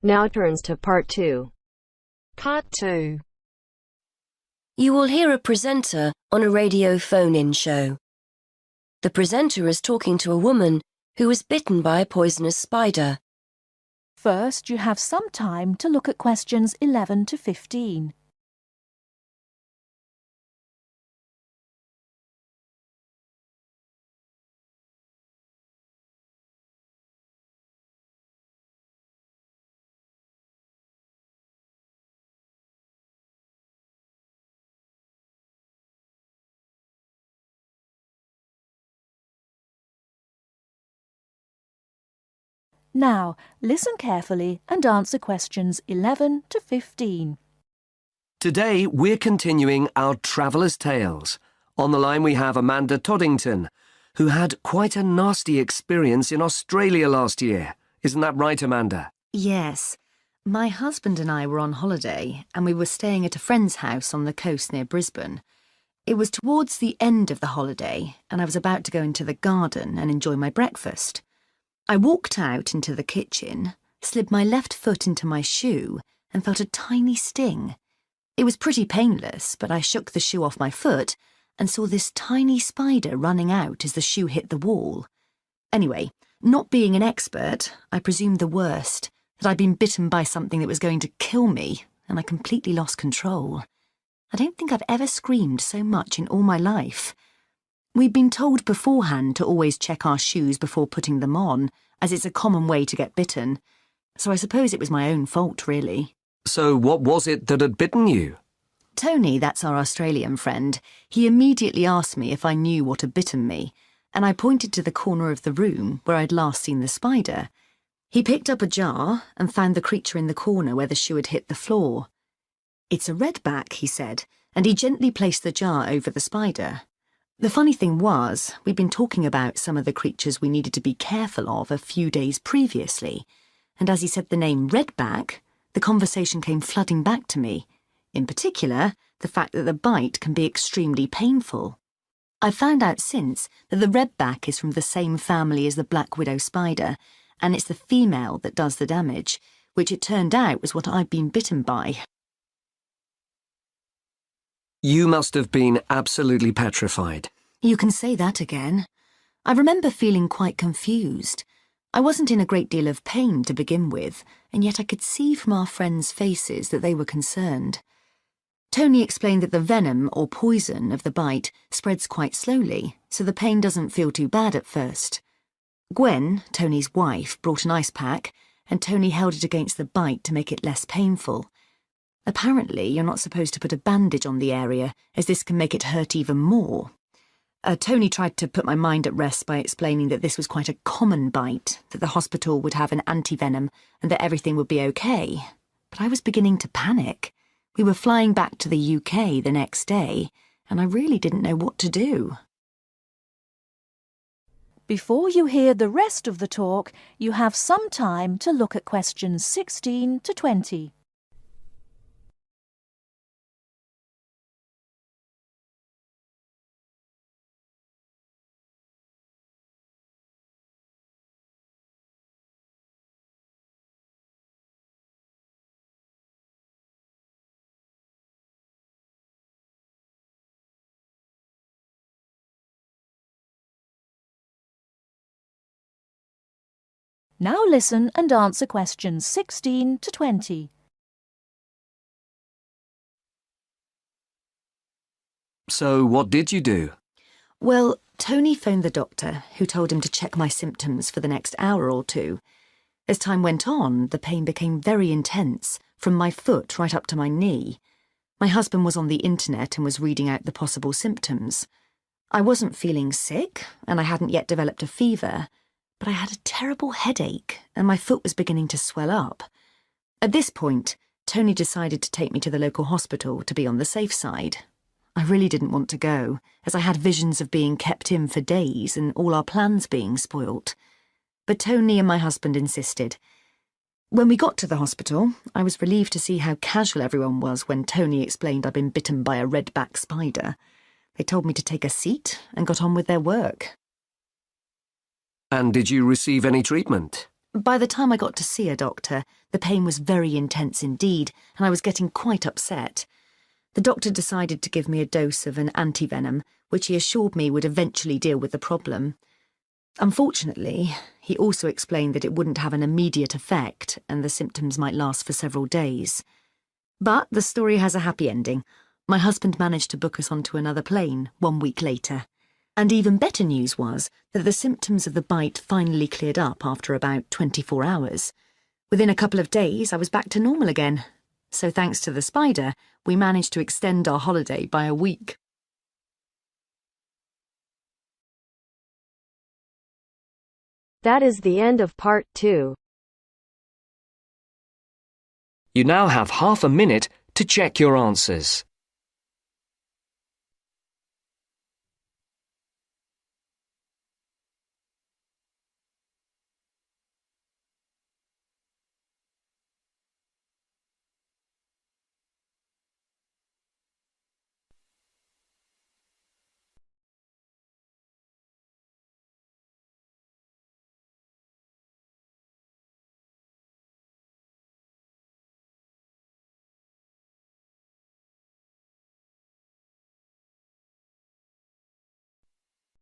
Now turns to Part 2. Part 2. You will hear a presenter on a radio phone-in show. The presenter is talking to a woman who was bitten by a poisonous spider. First, you have some time to look at questions 11 to 15. Now, listen carefully and answer questions 11 to 15. Today, we're continuing our Traveller's Tales. On the line we have Amanda Toddington, who had quite a nasty experience in Australia last year. Isn't that right, Amanda? Yes. My husband and I were on holiday and we were staying at a friend's house on the coast near Brisbane. It was towards the end of the holiday and I was about to go into the garden and enjoy my breakfast. I walked out into the kitchen, slid my left foot into my shoe and felt a tiny sting. It was pretty painless, but I shook the shoe off my foot and saw this tiny spider running out as the shoe hit the wall. Anyway, not being an expert, I presumed the worst, that I'd been bitten by something that was going to kill me, and I completely lost control. I don't think I've ever screamed so much in all my life. We'd been told beforehand to always check our shoes before putting them on, as it's a common way to get bitten. So I suppose it was my own fault, really. So what was it that had bitten you? Tony, that's our Australian friend, he immediately asked me if I knew what had bitten me, and I pointed to the corner of the room where I'd last seen the spider. He picked up a jar and found the creature in the corner where the shoe had hit the floor. "It's a redback," he said, and he gently placed the jar over the spider. The funny thing was, we'd been talking about some of the creatures we needed to be careful of a few days previously, and as he said the name redback, the conversation came flooding back to me. In particular, the fact that the bite can be extremely painful. I've found out since that the redback is from the same family as the black widow spider, and it's the female that does the damage, which it turned out was what I'd been bitten by. You must have been absolutely petrified. You can say that again. I remember feeling quite confused. I wasn't in a great deal of pain to begin with, and yet I could see from our friends' faces that they were concerned. Tony explained that the venom or poison of the bite spreads quite slowly, so the pain doesn't feel too bad at first. Gwen, Tony's wife, brought an ice pack, and Tony held it against the bite to make it less painful. Apparently, you're not supposed to put a bandage on the area, as this can make it hurt even more. Tony tried to put my mind at rest by explaining that this was quite a common bite, that the hospital would have an anti-venom, and that everything would be okay. But I was beginning to panic. We were flying back to the UK the next day, and I really didn't know what to do. Before you hear the rest of the talk, you have some time to look at questions 16 to 20. Now listen and answer questions 16 to 20. So what did you do? Well, Tony phoned the doctor, who told him to check my symptoms for the next hour or two. As time went on, the pain became very intense, from my foot right up to my knee. My husband was on the internet and was reading out the possible symptoms. I wasn't feeling sick, and I hadn't yet developed a fever, but I had a terrible headache, and my foot was beginning to swell up. At this point, Tony decided to take me to the local hospital to be on the safe side. I really didn't want to go, as I had visions of being kept in for days and all our plans being spoilt. But Tony and my husband insisted. When we got to the hospital, I was relieved to see how casual everyone was when Tony explained I'd been bitten by a redback spider. They told me to take a seat and got on with their work. And did you receive any treatment? By the time I got to see a doctor, the pain was very intense indeed, and I was getting quite upset. The doctor decided to give me a dose of an antivenom, which he assured me would eventually deal with the problem. Unfortunately, he also explained that it wouldn't have an immediate effect and the symptoms might last for several days. But the story has a happy ending. My husband managed to book us onto another plane 1 week later. And even better news was that the symptoms of the bite finally cleared up after about 24 hours. Within a couple of days, I was back to normal again. So thanks to the spider, we managed to extend our holiday by a week. That is the end of Part 2. You now have half a minute to check your answers.